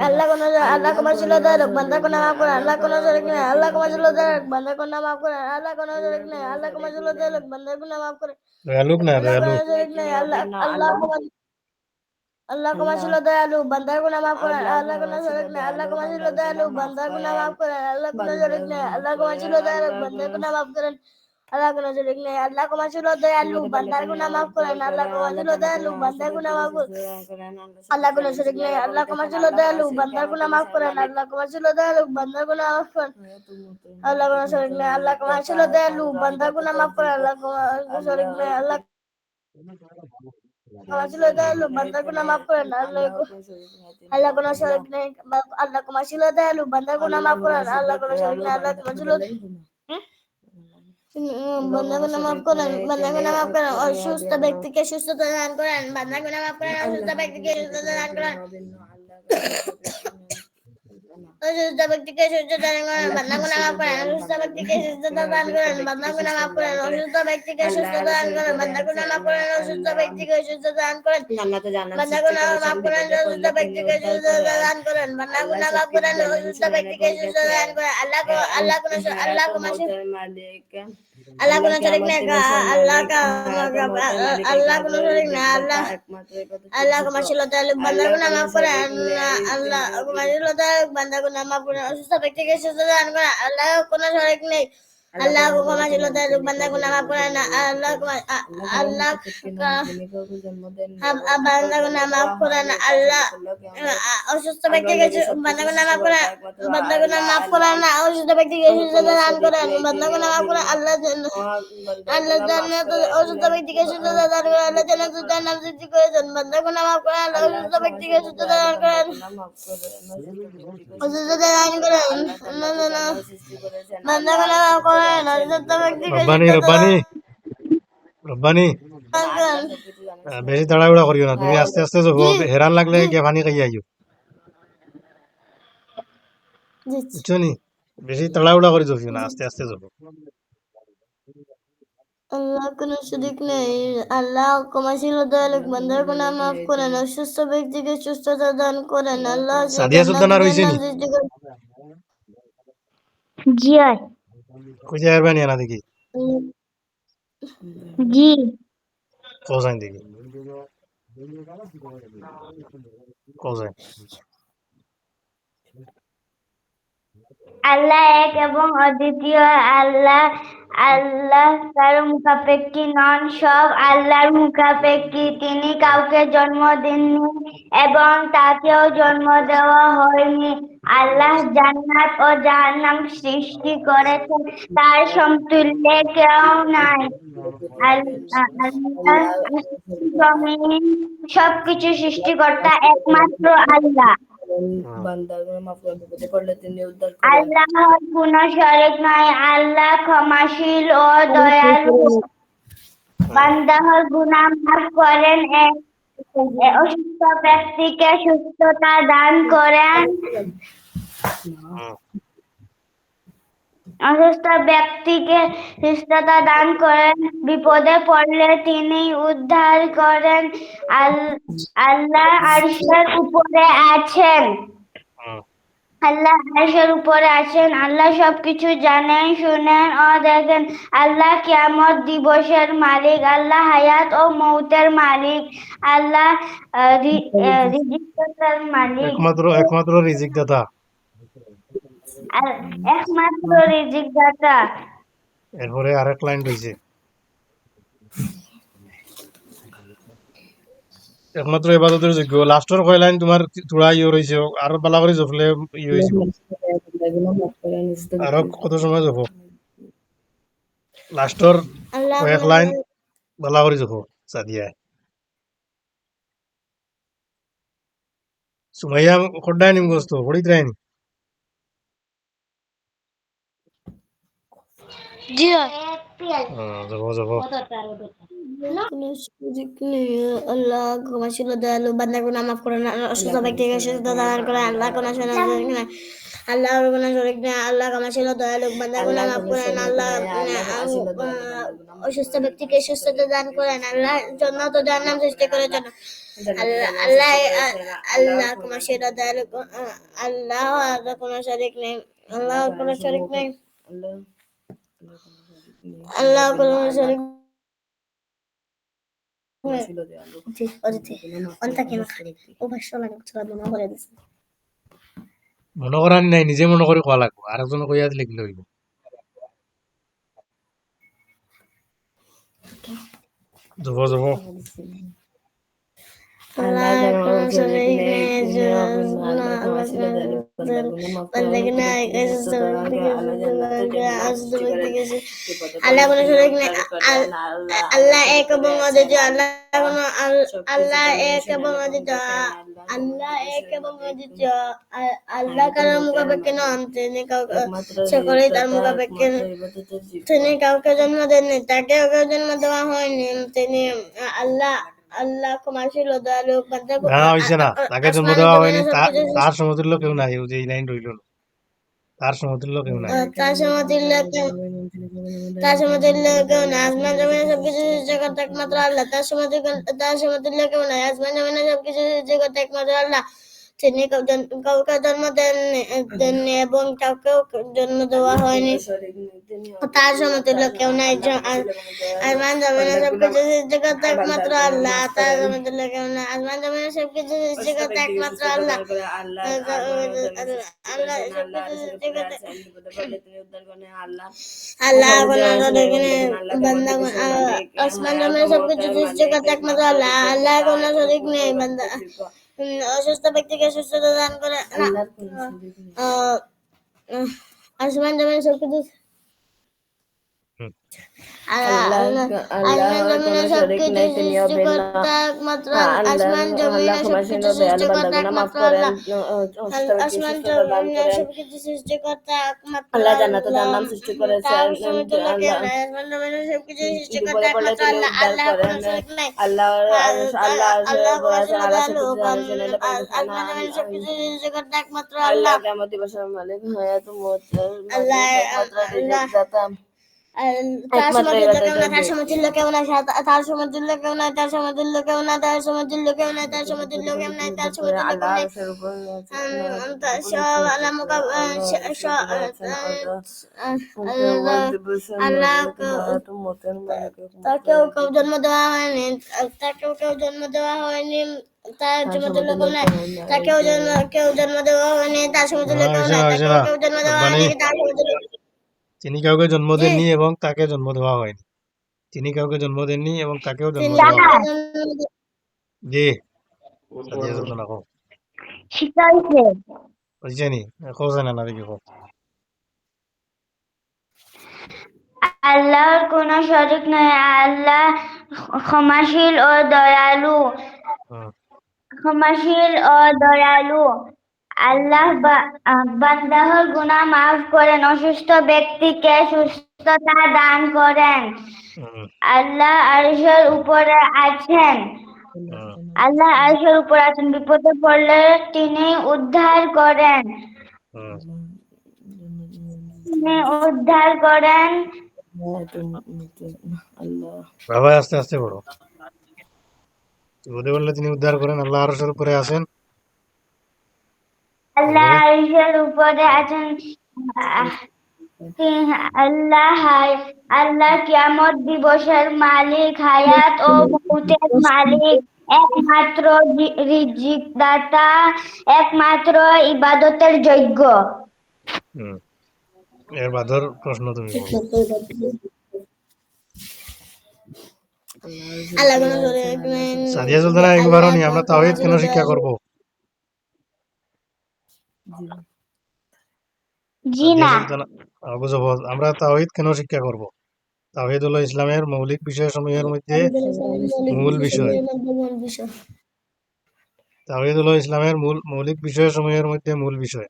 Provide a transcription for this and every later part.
আল্লাহ কোন আল্লাহ ক্ষমাশীলতা বান্দা কোন মাফ করেন আল্লাহ কোন শরীক নাই আল্লাহ ক্ষমাশীলতা বান্দা কোন মাফ করেন আল্লাহ কোন শরীক নাই আল্লাহ ক্ষমাশীলতা বান্দা কোন মাফ করেন দয়ালুক না আল্লাহ কোন দয়ালুক শরীক নাই আল্লাহ আল্লাহ আল্লাহ ক্ষমাশীলতা বান্দার গুনাহ মাফ করেন আল্লাহ কোন শরীক নাই আল্লাহ ক্ষমাশীলতা বান্দার গুনাহ মাফ করেন আল্লাহ কোন শরীক নাই আল্লাহ ক্ষমাশীলতা বান্দার গুনাহ মাফ করেন আল্লাহ কোন শরীক নাই আল্লাহ ক্ষমাশীলতা বান্দার গুনাহ মাফ করেন আল্লাহ ক্ষমাশীলতা বান্দার গুনাহ মাফ করেন আল্লাহ কোন শরীক নাই আল্লাহ ক্ষমাশীলতা বান্দার গুনাহ মাফ করেন আল্লাহ ক্ষমাশীলতা বান্দার গুনাহ মাফ করেন আল্লাহ কোন শরীক নাই আল্লাহ ক্ষমাশীলতা বান্দার গুনাহ মাফ করেন আল্লাহ কোন শরীক নাই আল্লাহ ক্ষমাশীলতা বান্দার গুনাহ মাফ করেন আল্লাহ কোন শরীক নাই আল্লাহ ক্ষমাশীলতা বান্দার গুনাহ মাফ করেন আল্লাহ কোন শরীক নাই আল্লাহ ক্ষমাশীলতা বান্দা গুনাহ মাফ করেন বান্দা গুনাহ মাফ করেন অসুস্থ ব্যক্তিকে সুস্থতা দান করেন বান্দা গুনাহ মাফ করেন অসুস্থ ব্যক্তিকে সুস্থতা দান করেন অসুস্থ ব্যক্তিকে সুস্থতা দান করেন বান্দা গুনাহ মাফ করেন অসুস্থ ব্যক্তিকে সুস্থতা দান করেন বান্দা গুনাহ মাফ করেন অসুস্থ ব্যক্তিকে সুস্থতা দান করেন বান্দা গুনাহ মাফ করেন অসুস্থ ব্যক্তিকে সুস্থতা দান করেন বান্দা গুনাহ মাফ করেন অসুস্থ ব্যক্তিকে সুস্থতা দান করেন বান্দা গুনাহ মাফ করেন অসুস্থ ব্যক্তিকে সুস্থতা দান করেন আল্লাহ আল্লাহ কোন আল্লাহ আল্লাহ কোন শরীক নাই আল্লাহ আল্লাহ কোন শরীক নাই আল্লাহ আল্লাহ ক্ষমাশীলতা বান্দা গুনাহ মাফ করেন আল্লাহ ক্ষমাশীলতা বান্দা গুনাহ মাফ করেন অসুস্থ ব্যক্তিকে সুস্থতা দান করেন আল্লাহ কোন শরীক নেই আল্লাহ ক্ষমাশীলতা বান্দা গুনাহ মাফ করেন আল্লাহ আল্লাহ বান্দা গুনাহ মাফ করেন আল্লাহ অসুস্থ ব্যক্তিকে বান্দা গুনাহ মাফ করেন বান্দা গুনাহ মাফ করেন অসুস্থ ব্যক্তিকে সুস্থতা দান করেন বান্দা গুনাহ মাফ করেন আল্লাহ আল্লাহ জান্নাত অসুস্থ ব্যক্তিকে সুস্থতা দান করেন আল্লাহ জান্নাতুল জান্নাত সৃষ্টি করেছেন বান্দা গুনাহ মাফ করেন আল্লাহ অসুস্থ ব্যক্তিকে সুস্থতা দান করেন অসুস্থতা দান করেন বান্দা গুনাহ মাফ করেন অসুস্থ ব্যক্তিকে রব্বানি সুস্থতা রব্বানি রব্বানি দান করেন বেশি তাড়াহুড়া করিও না তুমি আস্তে আস্তে যাবো জি হেরান লাগলে জি কে পানি খাই আইও জি বুঝছো নি বেশি তাড়াহুড়া করে যাবিও না আস্তে আস্তে যাবো আল্লাহ কোন শরীক নেই আল্লাহ ক্ষমাশীলতা বান্দার গুনাহ মাফ করেন অসুস্থ ব্যক্তিকে সুস্থতা দান করেন আল্লাহ সাদিয়া সুলতানা জান্নাতুল রইছে নি জান্নাত সৃষ্টি করেন জি কই যায় বানি না দেখি জি কোজাইন দেখি কোজাইন আল্লাহ এক এবং অদ্বিতীয় আল্লাহ আল্লাহ কারো মুখাপেক্ষী নন সব আল্লাহর মুখাপেক্ষী তিনি কাউকে জন্ম দেননি এবং তাকেও জন্ম দেওয়া হয়নি আল্লাহ জান্নাত ও জাহান্নাম সৃষ্টি করেছেন তার সমতুল্য কেউ নাই আল্লাহ জমিন সবকিছু সৃষ্টিকর্তা একমাত্র আল্লাহ আল্লাহর কোনো শরীক নাই আল্লাহ ক্ষমাশীল ও দয়ালু বান্দার গুনাহ মাফ করেন অসুস্থ ব্যক্তিকে সুস্থতা দান করেন অসুস্থ ব্যক্তিকে সুস্থতা দান করেন বিপদে পড়লে তিনি উদ্ধার করেন আল্লাহ আরশের উপরে আছেন আল্লাহ আরশের উপরে আছেন আল্লাহ সবকিছু জানেন শুনেন ও দেখেন আল্লাহ কিয়ামত দিবসের মালিক আল্লাহ হায়াত ও মৌতের মালিক আল্লাহ রিজিকের মালিক একমাত্র রিজিক দাতা একমাত্র রিজিক দাতা এরপরে আরেক লাইন রইছে একমাত্র ইবাদতের যোগ্য লাস্টের কয় লাইন তোমার থোড়া ইয়ে রইছে আরো বালা করে জপলে ইয়ে হইছে আরো কত সময় যাব লাস্টের কয়েক লাইন বালা করে যাব সাদিয়া সুমাইয়া খড্ডায় নিম গোস্ত পড়িত রাইনি জি যাব আল্লাহ ক্ষমাশীল দয়ালু বান্দার গুনাহ মাফ করেন অসুস্থ ব্যক্তিকে সুস্থতা দান করেন আল্লাহ কোন শরীক নাই আল্লাহর কোন শরীক নাই আল্লাহ ক্ষমাশীল দয়ালু বান্দার গুনাহ মাফ করেন আল্লাহ অসুস্থ ব্যক্তিকে সুস্থতা দান করেন আল্লাহ জান্নাত ও জাহান্নাম সৃষ্টি করেছেন আল্লাহ কোনো সেরা দয়ালু আল্লাহ আল্লাহ কোনো শরীক নেই আল্লাহ কোনো শরীক নেই আল্লাহ কোনো শরীক মনে করার নাই, নিজে মনে করে কোয়া লাগবো, আর একজন কইয়া লিখলে হইব। যাব যাব। আল্লাহ কোনো শরীক নেই আল্লাহ কোনো শরীক নেই আল্লাহ এক এবং অদ্বিতীয় আল্লাহ এক এবং অদ্বিতীয় আল্লাহ এক এবং অদ্বিতীয় আল্লাহ কারোর মুখাপেক্ষী নন, তিনি কাউকে সকলেই তার মুখাপেক্ষী। তিনি কাউকে জন্ম দেননি, তাকে কাউকে জন্ম দেওয়া হয়নি। তিনি আল্লাহ আল্লাহ ক্ষমাশীল ও দয়ালু। না হইছে না, তাকে জন্ম দেওয়া হয়নি, তার সমতুল্য কেউ নাই। ওই যে এই লাইন রইল না, তার সমতুল্য কেউ নাই। তার সমতুল্য কেউ নাই। আসমান জমিনে সবকিছু সৃষ্টি করতে একমাত্র আল্লাহ। তার সমতুল্য কেউ নাই। আসমান জমিনে সবকিছু সৃষ্টি করতে একমাত্র আল্লাহ। তিনি কাউকে জন্ম দেননি এবং কাউকেও জন্ম দেওয়া হয়নি। তার সমতুল্য কেউ নাই। আসমান জমিনে সবকিছু সৃষ্টি করতে একমাত্র আল্লাহ। তার সমতুল্য কেউ নাই। আসমান জমিনে সবকিছু সৃষ্টি করতে একমাত্র আল্লাহ। আল্লাহ সবকিছু সৃষ্টি করতে আল্লাহ কোনো শরীক নেই বান্দা আসমান জমিনে সবকিছু সৃষ্টি করতে একমাত্র আল্লাহ। আল্লাহ কোনো শরীক নেই বান্দা অসুস্থ ব্যক্তিকে সুস্থতা দান করে না। আসমান জমিনে সবকিছু আসমান জমিনে সবকিছু সৃষ্টি করতে একমাত্র আসমান জমিনে সবকিছু সৃষ্টি করতে একমাত্র আল্লাহ। আসমান জমিনে সবকিছু সৃষ্টি করতে একমাত্র আল্লাহ। তার সমতুল্য কেউ নাই। আসমান জমিনে সবকিছু সৃষ্টি করতে একমাত্র আল্লাহ। আল্লাহ কোনো শরীক নাই। আল্লাহ ক্ষমাশীল ও দয়ালু। আসমান জমিনে সবকিছু সৃষ্টি করতে একমাত্র আল্লাহ। তার সমতুল্য কেউ নাই। তার সমতুল্য কেউ নাই। তার সমতুল্য কেউ নাই। তার সমতুল্য কেউ নাই। তার সমতুল্য কেউ নাই। তার সমতুল্য কেউ নাই। তার সমতুল্য কেউ নাই। আল্লাহ তাকেও কেউ জন্ম দেওয়া হয়নি। তাকেও কেউ জন্ম দেওয়া হয়নি। তার সমতুল্য কেউ নাই। তাকেও কেউ জন্ম দেওয়া হয়নি। তার সমতুল্য কেউ নাই। তাকেও কেউ জন্ম দেওয়া হয়নি। তার সমতুল্য তিনি কাউকে জন্ম দেননি এবং তাকে জন্ম দেওয়া হয়নি। তিনি কাউকে জন্ম দেননি এবং তাকেও জন্ম দেওয়া হয়নি। জি সাদিয়া সুলতানা কও শিখাইছে বুঝছে নি কও জানা না দেখি কও। আল্লাহর কোনো শরীক নয়। আল্লাহ ক্ষমাশীল ও দয়ালু। ক্ষমাশীল ও দয়ালু। আল্লাহ বান্দার গুনাহ মাফ করেন, অসুস্থ ব্যক্তিকে সুস্থতা দান করেন। আল্লাহ আরশের উপরে আছেন। আল্লাহ আরশের উপর আছেন, বিপদে পড়লে তিনি উদ্ধার করেন। তিনি উদ্ধার করেন। বাবা আস্তে আস্তে পড়ো। বিপদে পড়লে তিনি উদ্ধার করেন। আল্লাহ আরশের উপরে আছেন। আল্লাহ আরশের উপরে আছেন। আল্লাহ কিয়ামত দিবসের মালিক, হায়াত ও মউতের মালিক, একমাত্র রিজিক দাতা, একমাত্র ইবাদতের যোগ্য। এর বাদর প্রশ্ন তুমি বলো। আল্লাহ কোনো শরীক নেই। সাদিয়া সুলতানা একবারও নি আমরা তাওহীদ কেন শিক্ষা করব? জি না। আমরা তাওহীদ কেন শিক্ষা করব? তাওহীদ হলো ইসলামের মৌলিক বিষয়সমূহের মধ্যে মূল বিষয়। তাওহীদ হলো ইসলামের মৌলিক বিষয়সমূহের মধ্যে মূল বিষয়।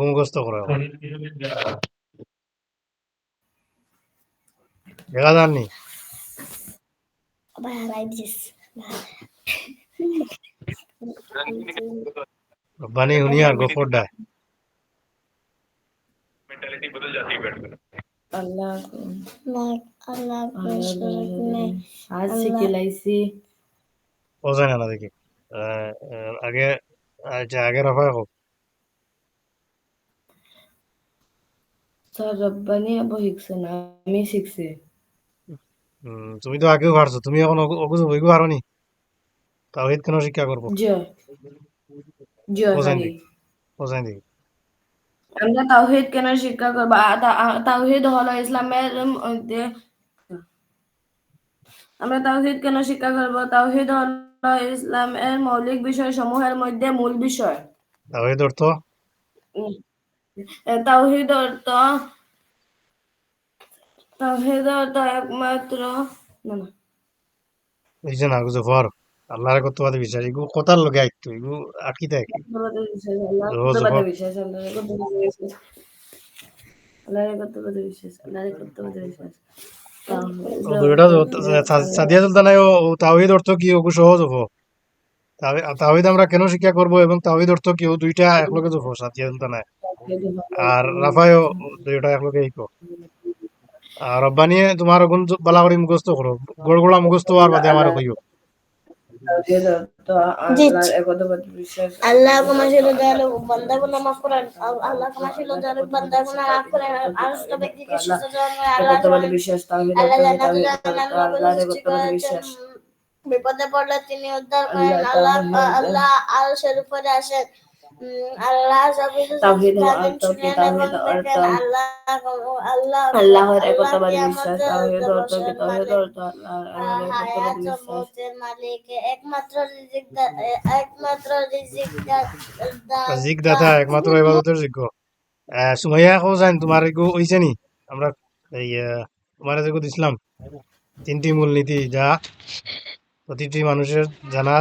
মুখস্থ করো। দেখা যাননি রব্বানি হুনিয়ার গফরডা আল্লাহ আল্লাহ को शरक में आज से खिलाइसी বোঝায় না দেখি আগে আচ্ছা আগে রফা হোক স্যার রব্বানি আবু শিখছে না আমি শিখছি তুমি তো আগেও পারছো তুমি এখন অগুজো বইগো পারো নি তাওহীদ কেন শিক্ষা করবো জয় জয় বোঝাইন হারি দেখি বোঝাইন দেখি আমরা তাওহীদ কেন শিক্ষা করব তাওহীদ হলো ইসলামের মধ্যে আমরা তাওহীদ কেন শিক্ষা করব তাওহীদ হলো ইসলামের মৌলিক বিষয় সমূহের মধ্যে মূল বিষয় তাওহীদ অর্থ তাওহীদ অর্থ তাওহীদ অর্থ একমাত্র না না এই যে না গুজো পর আল্লাহর কত বাদে বিশ্বাস এগু কথার লগে আইতো এগু আটকি থাকে আল্লাহর বিশ্বাস আল্লাহর জোহর কতবাদে জোহর বিশ্বাস আল্লাহর কতবাদে বিশ্বাস আল্লাহর কতবাদে বিশ্বাস দুইটা সাদিয়া সুলতানা ও তাওহীদ অর্থ কি ওগু সহজ হবো তাওহীদ আমরা কেন শিক্ষা করব এবং তাওহীদ অর্থ কি ও দুইটা একলগে যাবো সাদিয়া সুলতানা আর রাফায়ও দুইটা একলগে ইকো আর রব্বানিয়ে তোমার গুণ বালা করে মুখস্থ করো গোড়গোড়া মুখস্থ আর বাদে আমার কইও अल्लाह को माशिलो दयालु बंदा को माफ करें अल्लाह को माशिलो दयालु बंदा को माफ करें आज का व्यक्ति के शिष्य जाने अल्लाह বিশ্বাস বিপদে পড়লে তিনি উদ্ধার করেন আল্লাহ আল্লাহ আরশের উপরে আসেন আল্লাহ সবকিছু জানেন শুনেন এবং দেখেন আল্লাহ আল্লাহ আল্লাহর একতাবাদী কিয়ামতের বিশ্বাস তাওহীদ অর্থ কি তাওহীদ অর্থ আল্লাহর হায়াত একতাবাদী ও বিশ্বাস মৌতের মালিক একমাত্র রিজিক জিক দাতা একমাত্র ইবাদতের যোগ্য সুমাইয়া কো জান তোমার এগু হইছে নি আমরা এই তোমার যেগু দিছিলাম তিনটি মূলনীতি যা প্রতিটি মানুষের জানা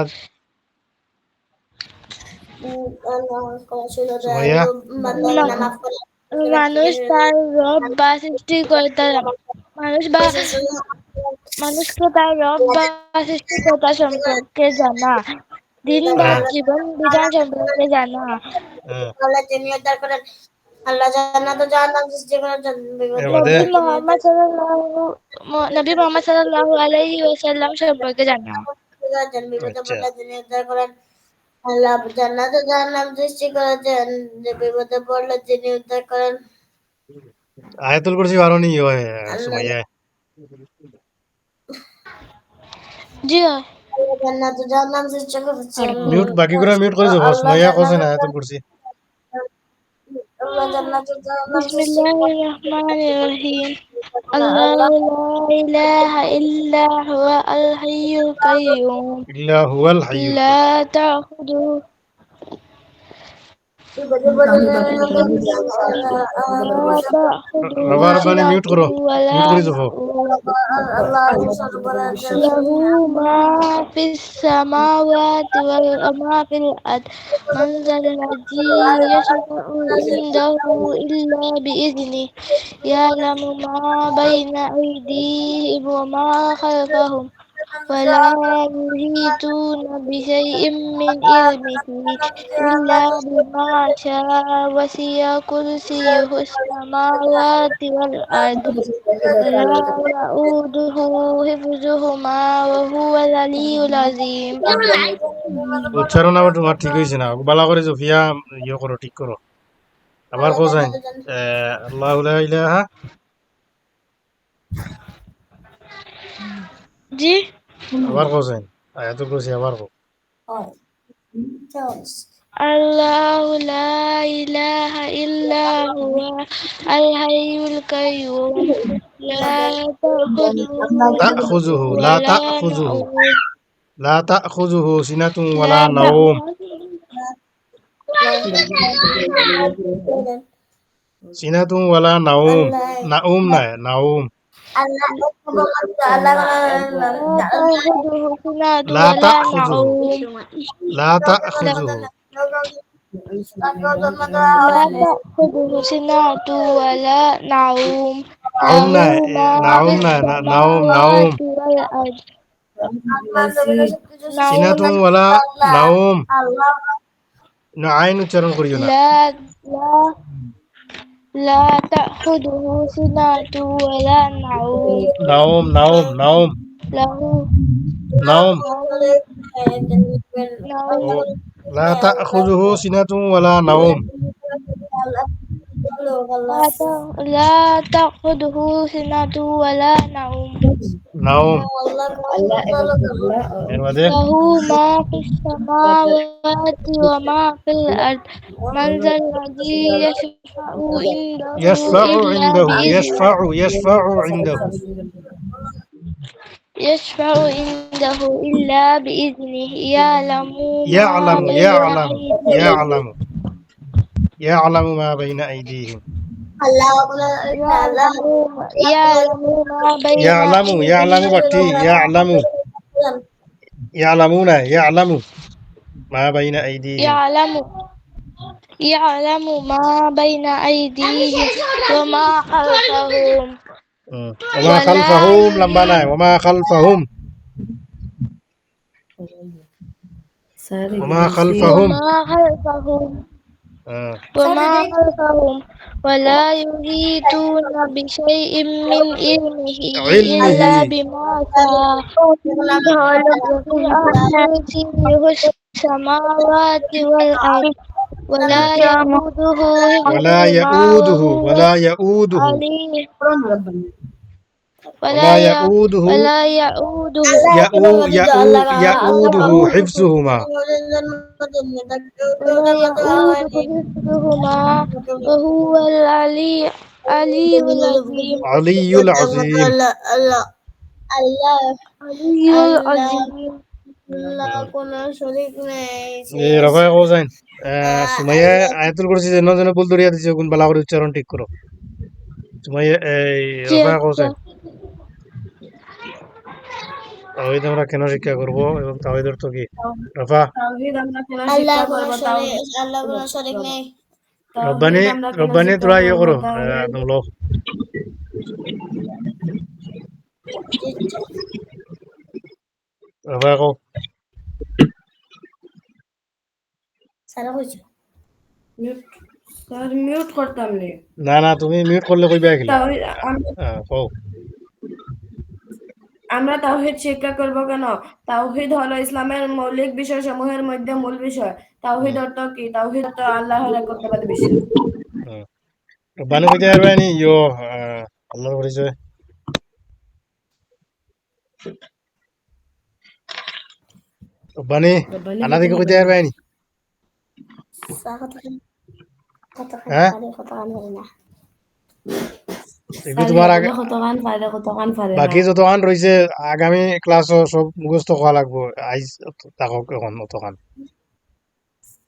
সুমাইয়া মানুষ তার রব বা সৃষ্টিকর্তা মানুষকে তার রব বা সৃষ্টিকর্তা সম্পর্কে জানা দিন বা জীবন বিধান সম্পর্কে জানা তিনি উদ্ধার করেন আল্লাহ জান্নাত ও জাহান্নাম সৃষ্টি করেছেন এবারে নবী মোহাম্মদ সাল্লাল্লাহু আলাইহি ওয়াসাল্লাম সম্পর্কে জানা বিপদে আচ্ছা পড়লে তিনি উদ্ধার করেন আল্লাহ জান্নাত ও জাহান্নাম সৃষ্টি করেছেন যে বিপদে পড়লে তিনি উদ্ধার করেন আয়াতুল কুরসি পারো নি আল্লাহ সুমাইয়া জি আল্লাহ জান্নাত ও জাহান্নাম সৃষ্টি করেছেন মিউট বাকি করে মিউট করে যাবো আল্লাহ সুমাইয়া কোসে না জান্নাত আয়াতুল কুরসি আল্লাহ জান্নাত ও জাহান্নাম সৃষ্টি বিসমিল্লাহির রহমানির রহিম আল্লাহু লা ইলাহা ইল্লা হুয়া আল হাইয়ুল কাইয়্যুম ইল্লা হুয়াল হাইয়ুল লা তাখুযুহু لا تأخذه রবা রব্বানি মিউট করো سنة ولا মিউট করে যাবো له ما في السماوات وما في الأرض من ذا الذي يشفع عنده إلا بإذنه يعلم ما بين أيديهم وما خلفهم ولا يحيطون بشيء من علمه إلا بما شاء وسع كرسيه السماوات والأرض ولا يؤوده حفظهما وهو العلي العظيم উচ্চারণ আবার তোমার ঠিক হয়েছে না বালা করে জফিয়া ইয়ে করো ঠিক করো আবার কোসাইন আল্লাহু লা ইলাহা জি আবার কোসাইন আয়াতুল কুরসি আবার কো الله لا إله إلا هو الحي القيوم لا তাখুযুহু লা ولا তাখুযুহু نعوذ লা তাখুযুহু সিনাতুন ওয়ালা لا নাওম تأخذه সিনাতুন ওয়ালা নাওম নাওম না নাওম سنة لا ولا تأخذه نعوم লা তাখুযুহু لا تأخذه سنة ولا نعوم নাওম না له ما নাওম في না নাওম নাওম السماوات والأرض সিনাতুন ওয়ালা নাওম না আইন উচ্চারণ করিও না لا لا لا تأخذه سنة ولا نوم নাওম নাওম নাওম له নাওম نوم ও লা তাখুযুহু সিনাতুন ওয়ালা নাওম لا تأخذه سنة ولا نوم নাওম এর বাদে له ما في السماوات وما في الأرض من ذا الذي ইয়াশফাউ إلا بإذنه ইয়াশফাউ ইনদাহু يشفع عنده إلا بإذنه يعلم ما ইয়ালামু بين ইয়ালামু أيديهم ইয়ালামু ইয়ালামু মা বাইনা আইদিহিম يعلم ما بين ইয়ালামু ইয়ালামু বাটি ইয়ালামু ইয়ালামুনা ইয়ালামু মা বাইনা আইদিহিম يعلم يعلم ما بين أيديهم وما خلفهم ওমা খালফাহুম লম্বা নাই ওমা খালফাহুম ওমা খালফাহুম وما خلفهم وما خلفهم ولا يحيطون بشيء من علمه إلا علمه بما شاء وسع السماوات والأرض ولا يؤوده ولا يؤوده ولا يؤوده عليه ولا يؤوده ولا يؤوده يؤوده حفظهما ولا يؤوده حفظهما وهو العلي العظيم علي العظيم العلي العظيم রফায় কোজাইন সুমাইয়া আয়াতুল কুরসি যেন যেন বল দরিয়া দিছে কোন বালা করে উচ্চারণ ঠিক করো সুমাইয়া রফায় কোজাইন তাওহীদ আমরা কেন শিক্ষা করব এবং তাওহীদের তো কি রফা তাওহীদ আমরা কেন শিক্ষা করব তাওহীদ আল্লাহ কোনো শরীক নেই রব্বানি আমরা কেন রব্বানি শিক্ষা তোরা ইয়ে করো তাওহীদ একদম লো রফা কো সারা কইছো মিউট স্যার মিউট করতাম নি না না তুমি মিউট করলে কইবা গেলা তাওহীদ কও আমরা তাওহীদ শিক্ষা করব কেন তাওহীদ হলো ইসলামের মৌলিক বিষয়সমূহের মধ্যে মূল বিষয় তাওহীদ অর্থ কি তাওহীদ অর্থ আল্লাহর একত্ববাদ বিশ্বাস রব্বানি কইতে পারবে নি ইয়ো আল্লাহর পরিচয় রব্বানি আনা দিকে কইতে পারবে নি হ্যাঁ এগুলো তোমার আগে বাকি যত গান রয়েছে আগামী ক্লাস সব মুখস্থ করা লাগবো আইজ তাকক এখন অতখান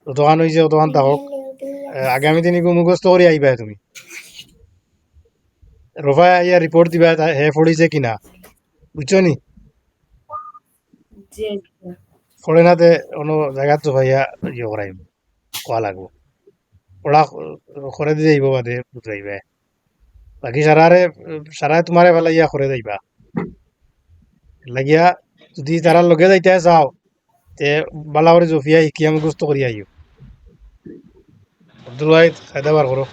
যতখান হয়েছে অতখান তাকক আগামী দিন এগুলো মুখস্থ করে আইবা তুমি রফা ইয়া রিপোর্ট দিবা হে পড়িছে কিনা বুঝছো নি পড়ে নাতে অন্য জায়গা তো ভাইয়া ইয়ে করাইব কোয়া লাগবো পড়া করে দিয়ে যাইব বাদে বুঝাইবে বাকি সারারে তোমারে ভালো ইয়া করে যাইবা লাগিয়া যদি তারার লগে যাইতে চাও তে বালা করে জফিয়া শিকিয়া মুখস্থ করি আইও আব্দুল ওয়াহিদ খাইদা বার করো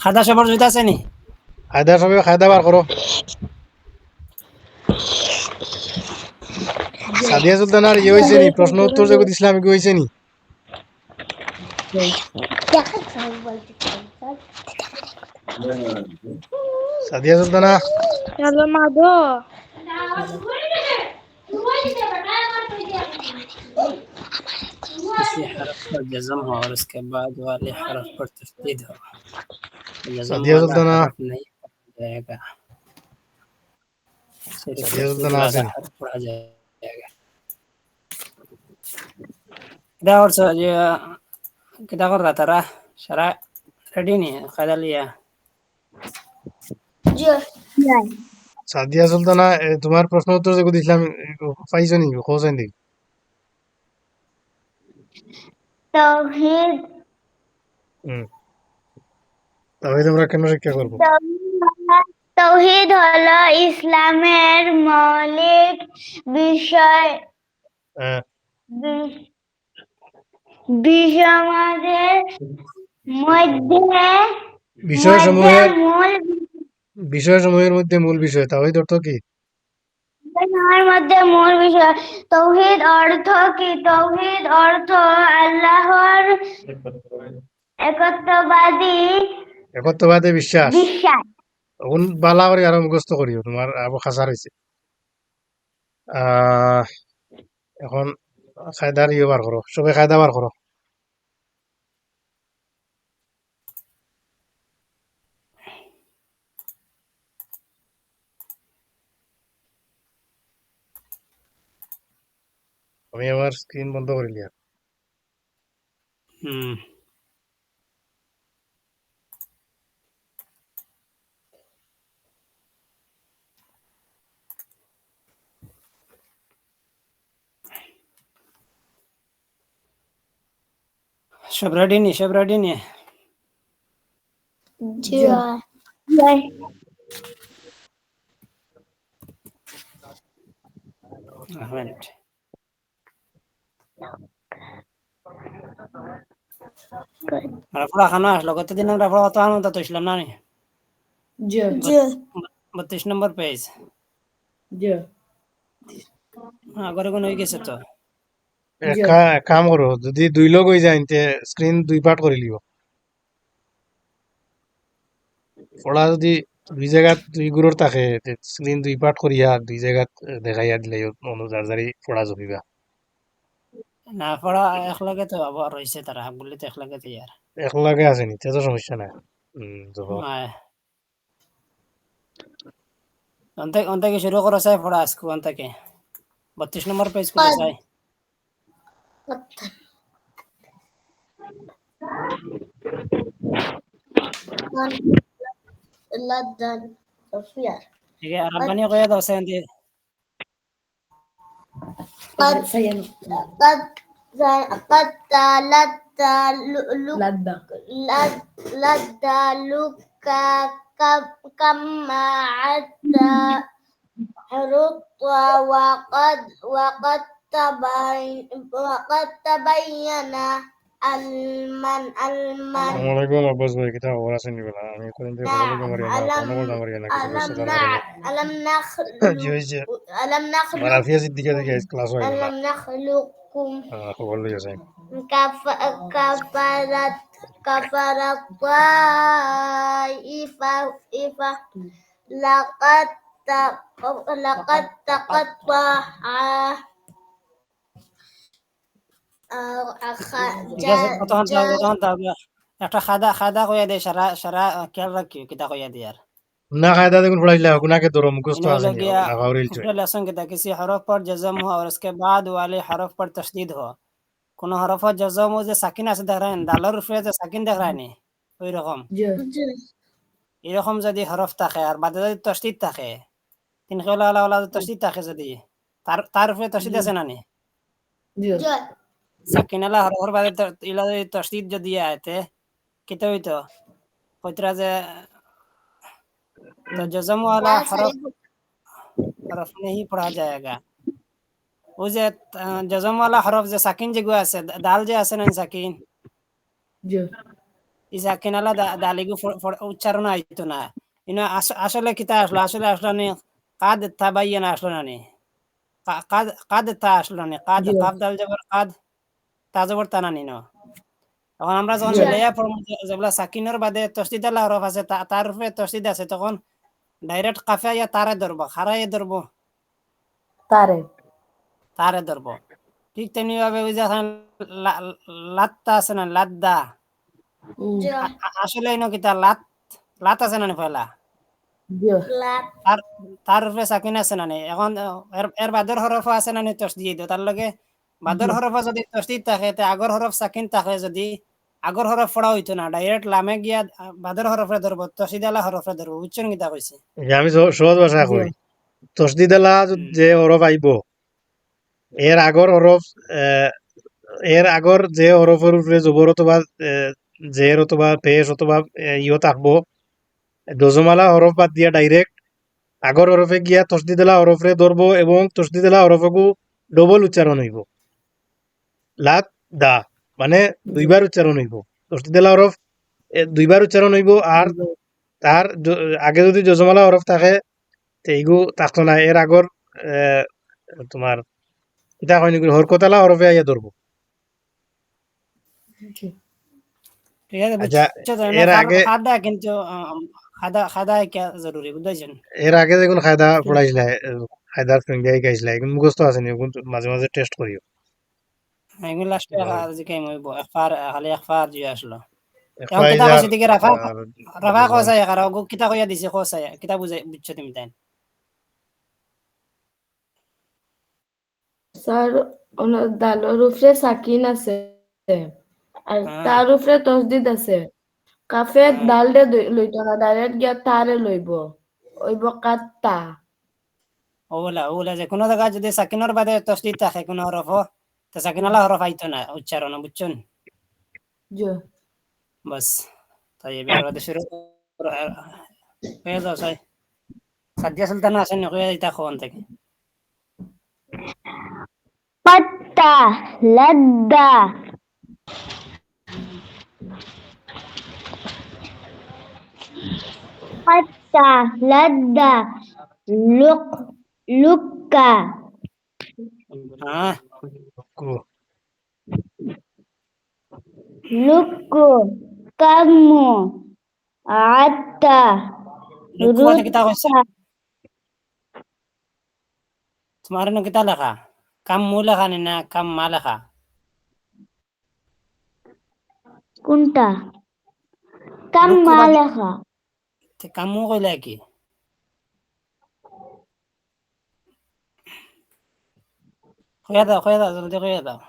খাদা সবার জুতা আছে নি খায়দা সবে খায়দা বার করো সাদিয়া সুলতানার ইয়ে হয়েছে নি প্রশ্ন উত্তর যে দিছিলাম কি হয়েছে নি সাদিয়া সুলতানা चलो माधो किसी हरफ पर जज़म हो और उसके बाद वाले हरफ पर तशदीद हो जज़म सादिया वाला सुल्ताना हरफ नहीं पढ़ा जाएगा सिर्फ सादिया तशदीद सुल्ताना वाला आसिन हरफ पढ़ा जाएगा क्या और सर ये क्या कर रहा था रा शरा रेडी नहीं है खादा लिया সাদিয়া সুলতানা তোমার প্রশ্ন উত্তর যে দিছিলাম পাইছো নি খোঁজেন দেখি तौहीद তাহলে তোমরা কেন শিক্ষা করবো तौहीद তাওহীদ হলো ইসলামের মৌলিক বিষয় হ্যাঁ, বিষয়ের মধ্যে বিষয়সমূহের মূল বিষয়সমূহের মধ্যে মূল বিষয় তাওহীদ অর্থ কি? মূল বিষয়। তাওহীদ অর্থ কি? তাওহীদ অর্থ আল্লাহর একত্ববাদী একত্ববাদে বিশ্বাস। বিশ্বাস। এখন বালা করে আরো মুখস্থ করিও, তোমার আবু খাসার হয়েছে। এখন খায়দার ইয়ে বার করো, সবাই খায়দা বার করো। আমি আমার স্ক্রিন বন্ধ করে লিয়া। হুম সব রেডি নি? সব রেডি নি? জি এক মিনিট। রাফড়া খানো আসলো কতদিন রাফড়া কত আনন্দ তো ছিলাম না নি? জি 32 নম্বর পেজ। জি আগরে কোন হয়ে গেছে তো। এক কাম করো, যদি দুই লোক হয়ে যায় তে স্ক্রিন দুই পার্ট করে লিও। পড়া যদি দুই জায়গাত দুই গুরুর থাকে স্ক্রিন দুই পার্ট করিয়া দুই জায়গাত দেখাইয়া দিলে অনুযায়ী পড়া জমিবা। না পড়া একলাগে তো আবার রয়েছে তারা বললে তো একলাগে তো ইয়ার। একলাগে আছে নি, তো সমস্যা নাই। আয় অন্তে কি শুরু করো চাই পড়া আজকে অন্তে 32 নম্বর পেজ করে চাই। لدن صفير ঠিক আছে রাব্বানি কইয়া দাও সেন্দি। قد قد قد تلت لدى لد لك كما عدت حرط وقد تبين المن আসসালামাইকুম আব্বাস ভাই, কিতা খবর আছেন নিবেলা? আমি কোন থেকে ফলো نعم মারিয়া না, ফলো করতে মারিয়া না, কিছু বুঝতে পারলাম না। ألم জি হয়েছে, ألم আমার আলফিয়া সিদ্দিকা থেকে ক্লাস হয়ে গেল। ألم نخلقكم খবর লইয়া যাই। كفرت طائفة لقد لقد تقطع ঠিক আছে কতক্ষণ একটা খাদা খাদা কইয়া দে সারা সারা খেয়াল রাখিও কিতা কইয়া দিয়ার। না খায়দা দেখুন পড়াইলা গুনাকে ধরো মুখস্থ इन्हें আছে लग নি, गया না ভাউরিল চই। दूसरे लेसन के तहत किसी हरफ पर जज़म हो और उसके बाद वाले हरफ पर तशदीद हो। কোনো হরফত জজম ও যে সাকিন আছে দেখেন দালের উপরে যে সাকিন দেখায়নি ওই রকম জি এরকম যদি হরফ থাকে আর বাদে যদি তসদিদ থাকে তিন খেলা আলা আলা তসদিদ থাকে যদি তার তার উপরে তসদিদ আছে না নি জি সাকিন আলা হরফের বাদে ইলা যদি তসদিদ যদি আয়তে কিতা হইতো কইতরা যে तो जज़म वाला हरफ हरफ नहीं पढ़ा जाएगा। वो जे जज़म वाला हरफ যে সাকিন যেগুলো আছে দাল যে আছে না সাকিন জি এই সাকিন আলা দালিগু উচ্চারণ আইতো না ইনা আসলে কিতা আসলো আসলে আসলো নি কাদ তাবাইয়ানা আসলো না নি কাদ কাদ তা আসলো না কাদ জি কাফ দাল জবর কাদ তা জবর তা না নিনো তখন আমরা যখন জি মিলাইয়া পড়ব যেগুলা সাকিনের বাদে তসদিদ আলা হরফ আছে তার উপরে তসদিদ আছে তখন ডাইরেক্ট কাফে ইয়া তারে ধরবো খারাইয়ে ধরবো তারে তারে ধরবো ঠিক তেমনি ভাবে ওই যে লাত্তা আছে না লাদ্দা আসলে ইনো কিতা লাত লাত আছে না নি পয়লা জি তার তার উপরে সাকিন আছে না নি এখন এর বাদের হরফ আছে না নি তসদিদ তার লগে বাদের হরফ যদি তসদিদ থাকে তে আগর হরফ সাকিন থাকে যদি আগর হরফ পড়া হইতো না ডাইরেক্ট লামে গিয়া বাদের হরফে ধরবো তসদিদ আলা হরফে ধরবো উচ্চারণ কিতা কইছে আমি সহজ ভাষা জি কই, তসদিদ আলা যে হরফ আইব এর আগর হরফ এর আগর যে হরফের উপরে জবর অথবা জের অথবা পেশ অথবা ইয় থাকবো যজমালা হরফ বাদ দিয়া ডাইরেক্ট আগর হরফে গিয়া তসদিদেলা হরফরে ধরবো এবং তসদিদেলা হরফকু ডবল উচ্চারণ হইব লাত দা মানে দুইবার উচ্চারণ হইব তসদিদেলা হরফ দুইবার উচ্চারণ হইব আর তার আগে যদি যজমালা হরফ থাকে তে এইগু থাকতো না এর আগর তোমার এটা হয়নি হরকতালা হরফে আইয়া ধরবো ঠিক আছে আচ্ছা বুঝছো তো এর আগে খাদা কিন্তু খাদা কে জরুরি বুঝাইছেন এর আগে যেগুলো খায়দা পড়াইছিল খায়দার সঙ্গে গাইছিল এগুলো মুখস্থ আছে নি ওগুলো মাঝে মাঝে টেস্ট করিও এগুলো লাস্টে জিকাই মইব একবার খালি একবার দিয়ে আসলো এখন কিতা ফাইজার কইছে দিকে রাফা আর রাফা রেজান কসাই কারা কিতা কইয়া দিছে কসাই কিতা বুঝাই বুঝছো তুমি তাই স্যার দালোর উপরে সাকিন আছে আর হ্যাঁ তার উপরে তসদিদ আছে কাফে হ্যাঁ দাল দে লইত না ডাইরেক্ট গিয়া তারে লইব ওইব কাত্তা ওগুলা যে কোনো জায়গায় যদি সাকিনের বাদে তসদিদ থাকে কোনো হরফ তো সাকিনালা হরফ আইতো না উচ্চারণ বুঝছেন জি বাস তাই এবার বাদে শুরু হয়ে যাও সাই সাদিয়া সুলতানা আসেন কইয়া দিতা কোন থেকে পাত্তা লাদ্দা পাত্তা লাদ্দা লুক লুক্কা হ্যাঁ লুক্কু কাম্মু আত্তা লুকু বাদে কিতা কইছে রুত্তা তোমার এনে কিতা লেখা কাম মু লেখা নি না কাম মা লেখা কোনটা লুকু কাম্মা বাদে লেখা কাম মু কইলা কি কইয়া দাও জলদি কইয়া দাও